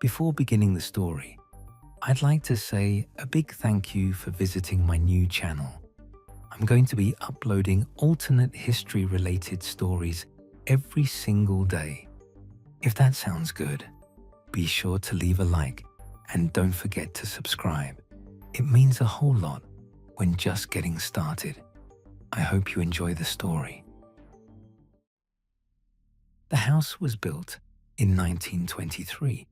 Before beginning the story, I'd like to say a big thank you for visiting my new channel. I'm going to be uploading alternate history-related stories every single day. If that sounds good, be sure to leave a like and don't forget to subscribe. It means a whole lot when just getting started. I hope you enjoy the story. The house was built in 1923,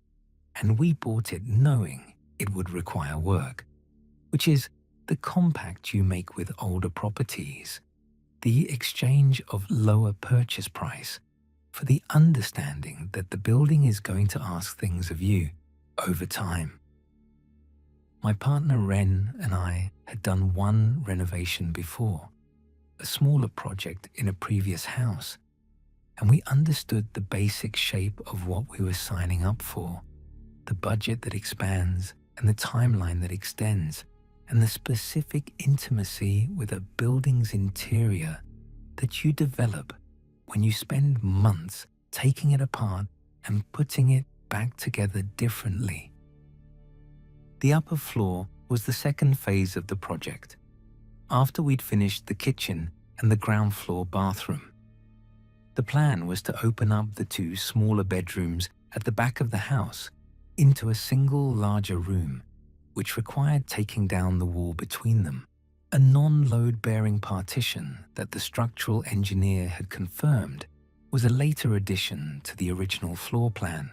and we bought it knowing it would require work, which is the compact you make with older properties, the exchange of lower purchase price for the understanding that the building is going to ask things of you over time. My partner Ren and I had done one renovation before, a smaller project in a previous house, and we understood the basic shape of what we were signing up for, the budget that expands and the timeline that extends, and the specific intimacy with a building's interior that you develop when you spend months taking it apart and putting it back together differently. The upper floor was the second phase of the project, after we'd finished the kitchen and the ground floor bathroom. The plan was to open up the two smaller bedrooms at the back of the house into a single larger room, which required taking down the wall between them, a non-load-bearing partition that the structural engineer had confirmed was a later addition to the original floor plan,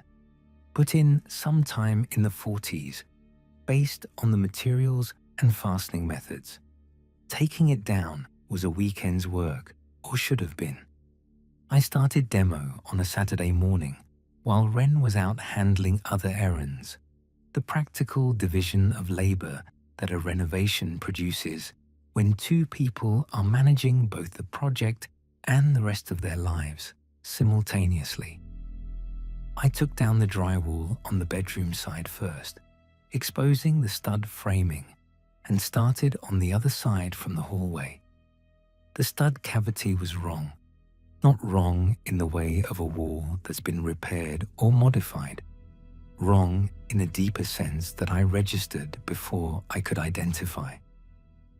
put in sometime in the 40s, based on the materials and fastening methods. Taking it down was a weekend's work, or should have been. I started demo on a Saturday morning while Ren was out handling other errands, the practical division of labor that a renovation produces when two people are managing both the project and the rest of their lives simultaneously. I took down the drywall on the bedroom side first, exposing the stud framing, and started on the other side from the hallway. The stud cavity was wrong. Not wrong in the way of a wall that's been repaired or modified. Wrong in a deeper sense that I registered before I could identify.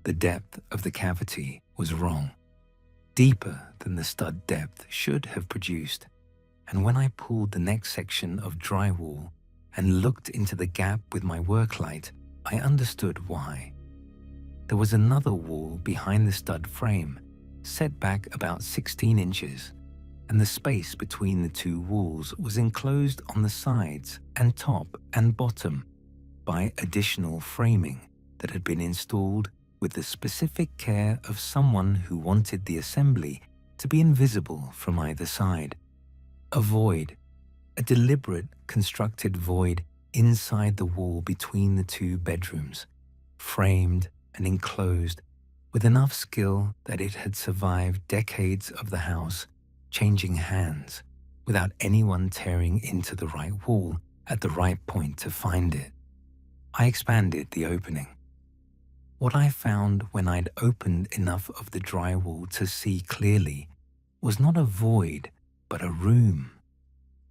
The depth of the cavity was wrong, deeper than the stud depth should have produced. And when I pulled the next section of drywall and looked into the gap with my work light, I understood why. There was another wall behind the stud frame, set back about 16 inches, and the space between the two walls was enclosed on the sides and top and bottom by additional framing that had been installed with the specific care of someone who wanted the assembly to be invisible from either side. A void, a deliberate constructed void inside the wall between the two bedrooms, framed and enclosed with enough skill that it had survived decades of the house changing hands without anyone tearing into the right wall at the right point to find it. I expanded the opening. What I found when I'd opened enough of the drywall to see clearly was not a void, but a room.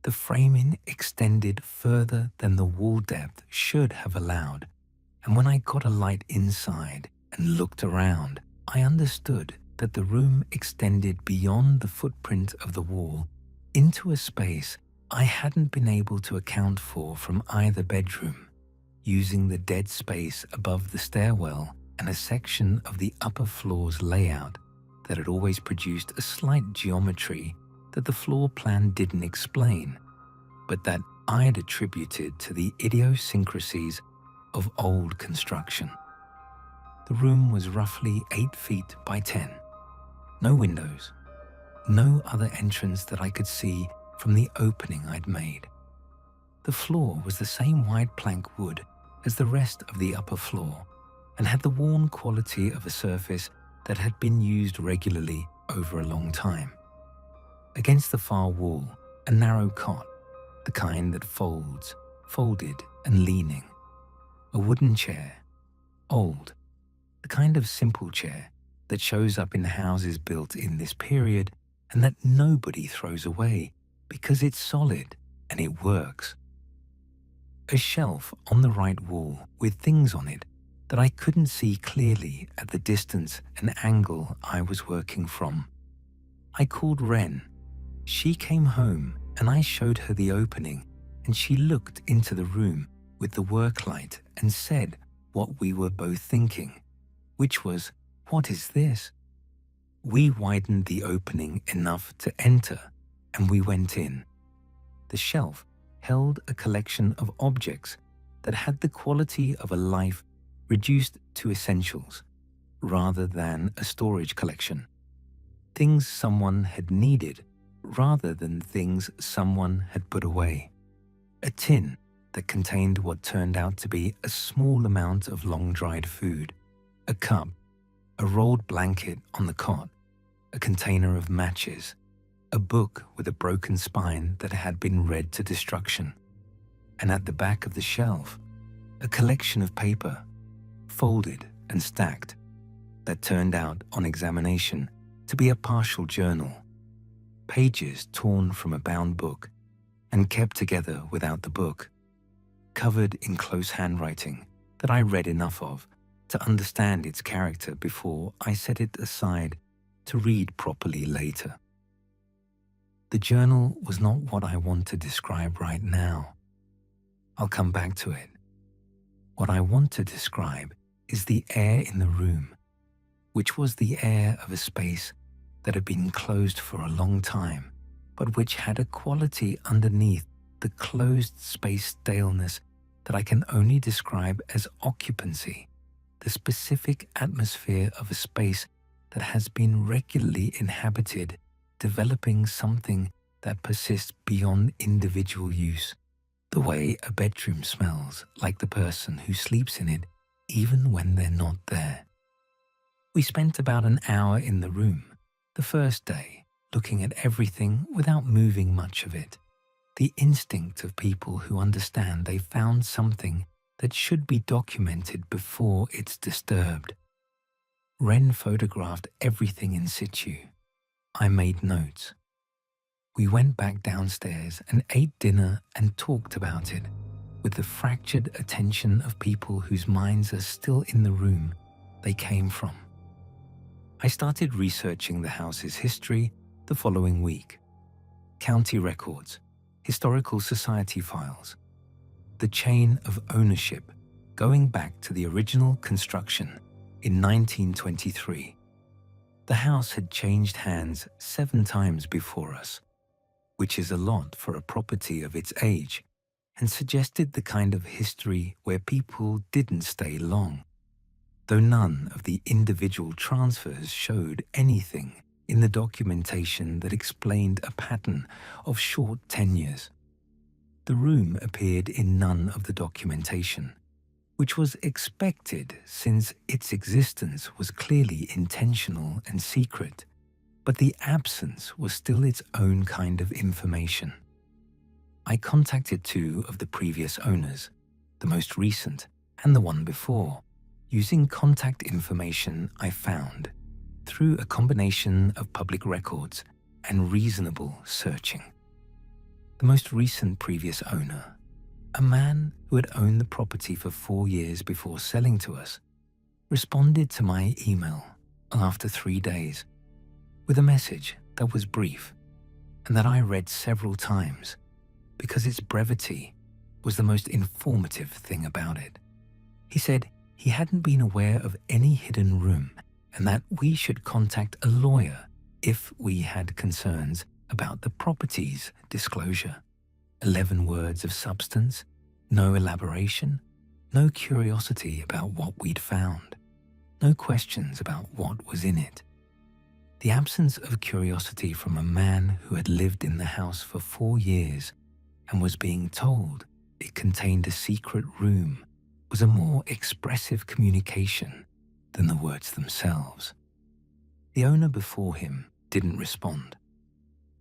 The framing extended further than the wall depth should have allowed, and when I got a light inside and looked around, I understood that the room extended beyond the footprint of the wall into a space I hadn't been able to account for from either bedroom, using the dead space above the stairwell and a section of the upper floor's layout that had always produced a slight geometry that the floor plan didn't explain, but that I'd attributed to the idiosyncrasies of old construction. The room was roughly 8 feet by 10. No windows, no other entrance that I could see from the opening I'd made. The floor was the same wide plank wood as the rest of the upper floor and had the worn quality of a surface that had been used regularly over a long time. Against the far wall, a narrow cot, the kind that folds, folded and leaning. A wooden chair, old, the kind of simple chair that shows up in houses built in this period and that nobody throws away because it's solid and it works. A shelf on the right wall with things on it that I couldn't see clearly at the distance and angle I was working from. I called Ren. She came home and I showed her the opening, and she looked into the room with the work light and said what we were both thinking, which was, "What is this?" We widened the opening enough to enter, and we went in. The shelf held a collection of objects that had the quality of a life reduced to essentials, rather than a storage collection. Things someone had needed, rather than things someone had put away. A tin that contained what turned out to be a small amount of long-dried food, a cup, a rolled blanket on the cot, a container of matches, a book with a broken spine that had been read to destruction, and at the back of the shelf, a collection of paper, folded and stacked, that turned out on examination to be a partial journal, pages torn from a bound book and kept together without the book, covered in close handwriting that I read enough of to understand its character before I set it aside to read properly later. The journal was not what I want to describe right now. I'll come back to it. What I want to describe is the air in the room, which was the air of a space that had been closed for a long time, but which had a quality underneath the closed space staleness that I can only describe as occupancy, the specific atmosphere of a space that has been regularly inhabited, developing something that persists beyond individual use, the way a bedroom smells like the person who sleeps in it even when they're not there. We spent about an hour in the room, the first day, looking at everything without moving much of it. The instinct of people who understand they found something that should be documented before it's disturbed. Ren photographed everything in situ. I made notes. We went back downstairs and ate dinner and talked about it, with the fractured attention of people whose minds are still in the room they came from. I started researching the house's history the following week. County records, historical society files, the chain of ownership going back to the original construction in 1923. The house had changed hands 7 times before us, which is a lot for a property of its age, and suggested the kind of history where people didn't stay long, though none of the individual transfers showed anything in the documentation that explained a pattern of short tenures. The room appeared in none of the documentation, which was expected since its existence was clearly intentional and secret, but the absence was still its own kind of information. I contacted 2 of the previous owners, the most recent and the one before, using contact information I found through a combination of public records and reasonable searching. The most recent previous owner, a man who had owned the property for 4 years before selling to us, responded to my email after 3 days with a message that was brief and that I read several times because its brevity was the most informative thing about it. He said he hadn't been aware of any hidden room and that we should contact a lawyer if we had concerns about the property's disclosure. 11 words of substance, no elaboration, no curiosity about what we'd found, no questions about what was in it. The absence of curiosity from a man who had lived in the house for 4 years and was being told it contained a secret room was a more expressive communication than the words themselves. The owner before him didn't respond.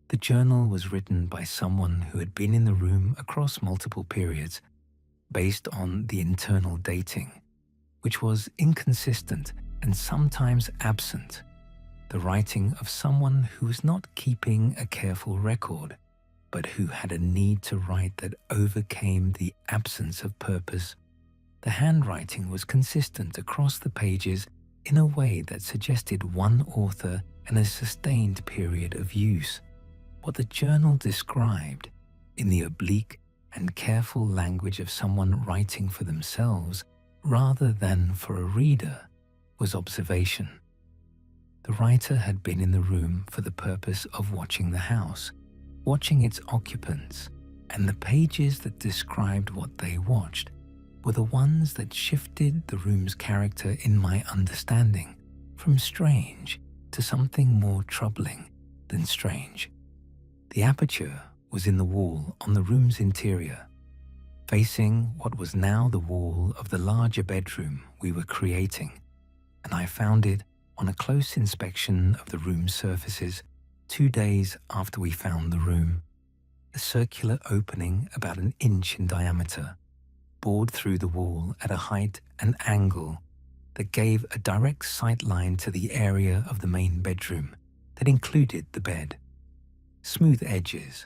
The journal was written by someone who had been in the room across multiple periods based on the internal dating, which was inconsistent and sometimes absent, the writing of someone who was not keeping a careful record, but who had a need to write that overcame the absence of purpose. The handwriting was consistent across the pages in a way that suggested one author and a sustained period of use. What the journal described, in the oblique and careful language of someone writing for themselves rather than for a reader, was observation. The writer had been in the room for the purpose of watching the house, watching its occupants, and the pages that described what they watched were the ones that shifted the room's character in my understanding from strange to something more troubling than strange. The aperture was in the wall on the room's interior, facing what was now the wall of the larger bedroom we were creating, and I found it on a close inspection of the room's surfaces 2 days after we found the room. A circular opening about 1 inch in diameter, bored through the wall at a height and angle that gave a direct sight line to the area of the main bedroom that included the bed. Smooth edges,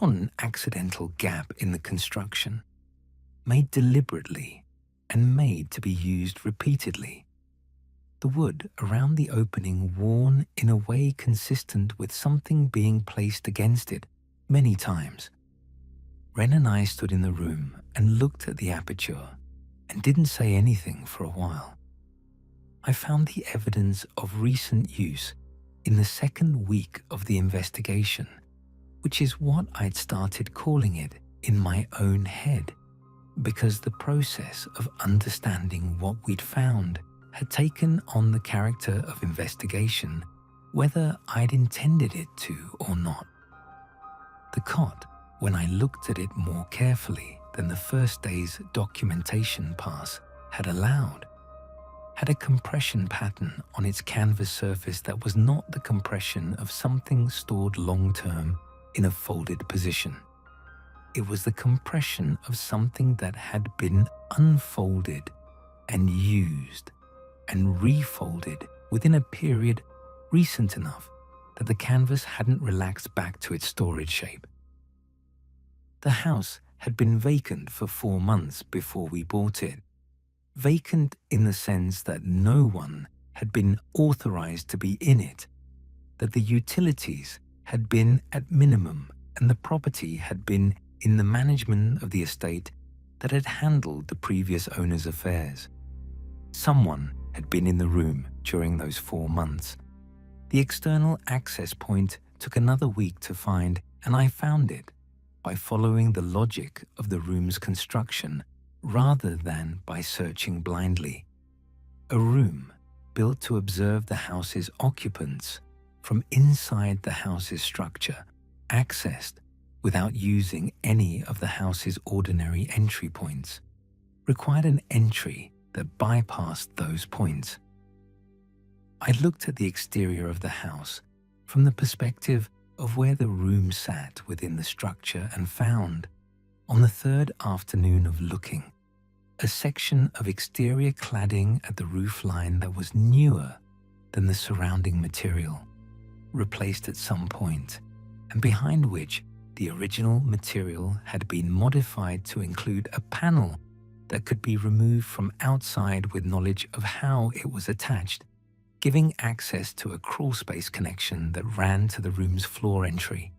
not an accidental gap in the construction, made deliberately and made to be used repeatedly. The wood around the opening worn in a way consistent with something being placed against it many times. Ren and I stood in the room and looked at the aperture and didn't say anything for a while. I found the evidence of recent use in the second week of the investigation, which is what I'd started calling it in my own head, because the process of understanding what we'd found had taken on the character of investigation, whether I'd intended it to or not. The cot, when I looked at it more carefully than the first day's documentation pass had allowed, had a compression pattern on its canvas surface that was not the compression of something stored long-term in a folded position. It was the compression of something that had been unfolded and used and refolded within a period recent enough that the canvas hadn't relaxed back to its storage shape. The house had been vacant for 4 months before we bought it. Vacant in the sense that no one had been authorized to be in it, that the utilities had been at minimum and the property had been in the management of the estate that had handled the previous owner's affairs. Someone had been in the room during those 4 months. The external access point took another week to find, and I found it by following the logic of the room's construction rather than by searching blindly. A room built to observe the house's occupants from inside the house's structure, accessed without using any of the house's ordinary entry points, required an entry that bypassed those points. I looked at the exterior of the house from the perspective of where the room sat within the structure and found, on the third afternoon of looking, a section of exterior cladding at the roof line that was newer than the surrounding material, replaced at some point, and behind which the original material had been modified to include a panel that could be removed from outside with knowledge of how it was attached, giving access to a crawlspace connection that ran to the room's floor entry.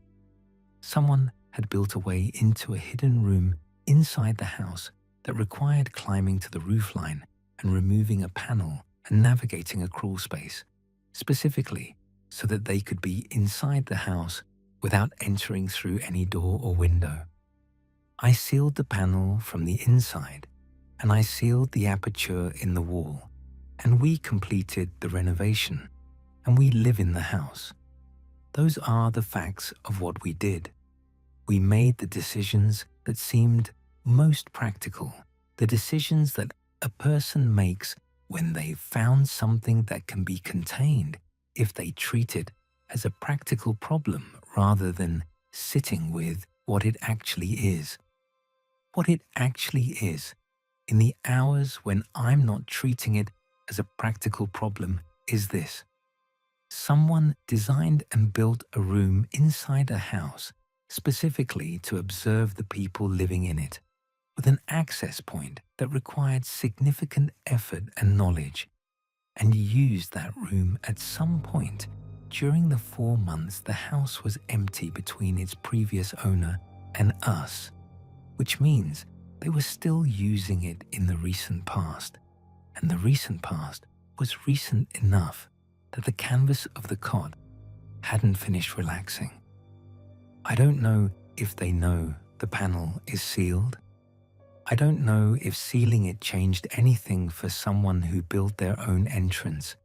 Someone had built a way into a hidden room inside the house that required climbing to the roofline and removing a panel and navigating a crawlspace, specifically so that they could be inside the house without entering through any door or window. I sealed the panel from the inside, and I sealed the aperture in the wall, and we completed the renovation, and we live in the house. Those are the facts of what we did. We made the decisions that seemed most practical, the decisions that a person makes when they've found something that can be contained if they treat it as a practical problem rather than sitting with what it actually is. What it actually is, in the hours when I'm not treating it as a practical problem, is this. Someone designed and built a room inside a house specifically to observe the people living in it, with an access point that required significant effort and knowledge, and used that room at some point during the 4 months the house was empty between its previous owner and us, which means they were still using it in the recent past, and the recent past was recent enough that the canvas of the cot hadn't finished relaxing. I don't know if they know the panel is sealed. I don't know if sealing it changed anything for someone who built their own entrance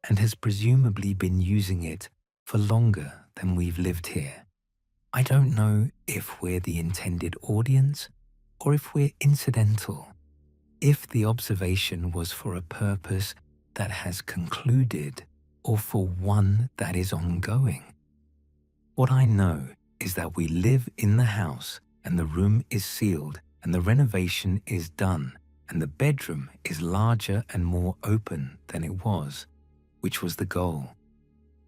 and has presumably been using it for longer than we've lived here. I don't know if we're the intended audience or if we're incidental, if the observation was for a purpose that has concluded or for one that is ongoing. What I know is that we live in the house and the room is sealed and the renovation is done and the bedroom is larger and more open than it was, which was the goal,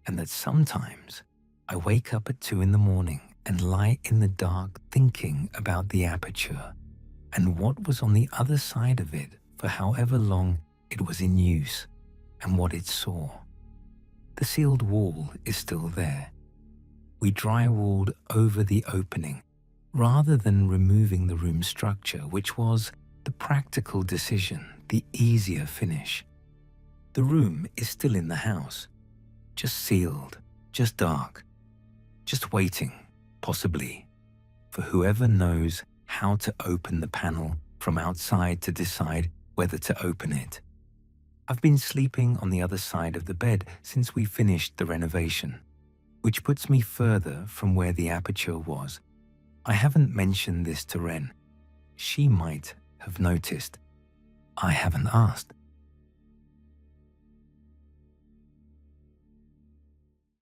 and that sometimes I wake up at 2 in the morning and lie in the dark thinking about the aperture and what was on the other side of it for however long it was in use and what it saw. The sealed wall is still there. We drywalled over the opening rather than removing the room structure, which was the practical decision, the easier finish. The room is still in the house, just sealed, just dark, just waiting, possibly, for whoever knows how to open the panel from outside to decide whether to open it. I've been sleeping on the other side of the bed since we finished the renovation, which puts me further from where the aperture was. I haven't mentioned this to Ren. She might have noticed. I haven't asked.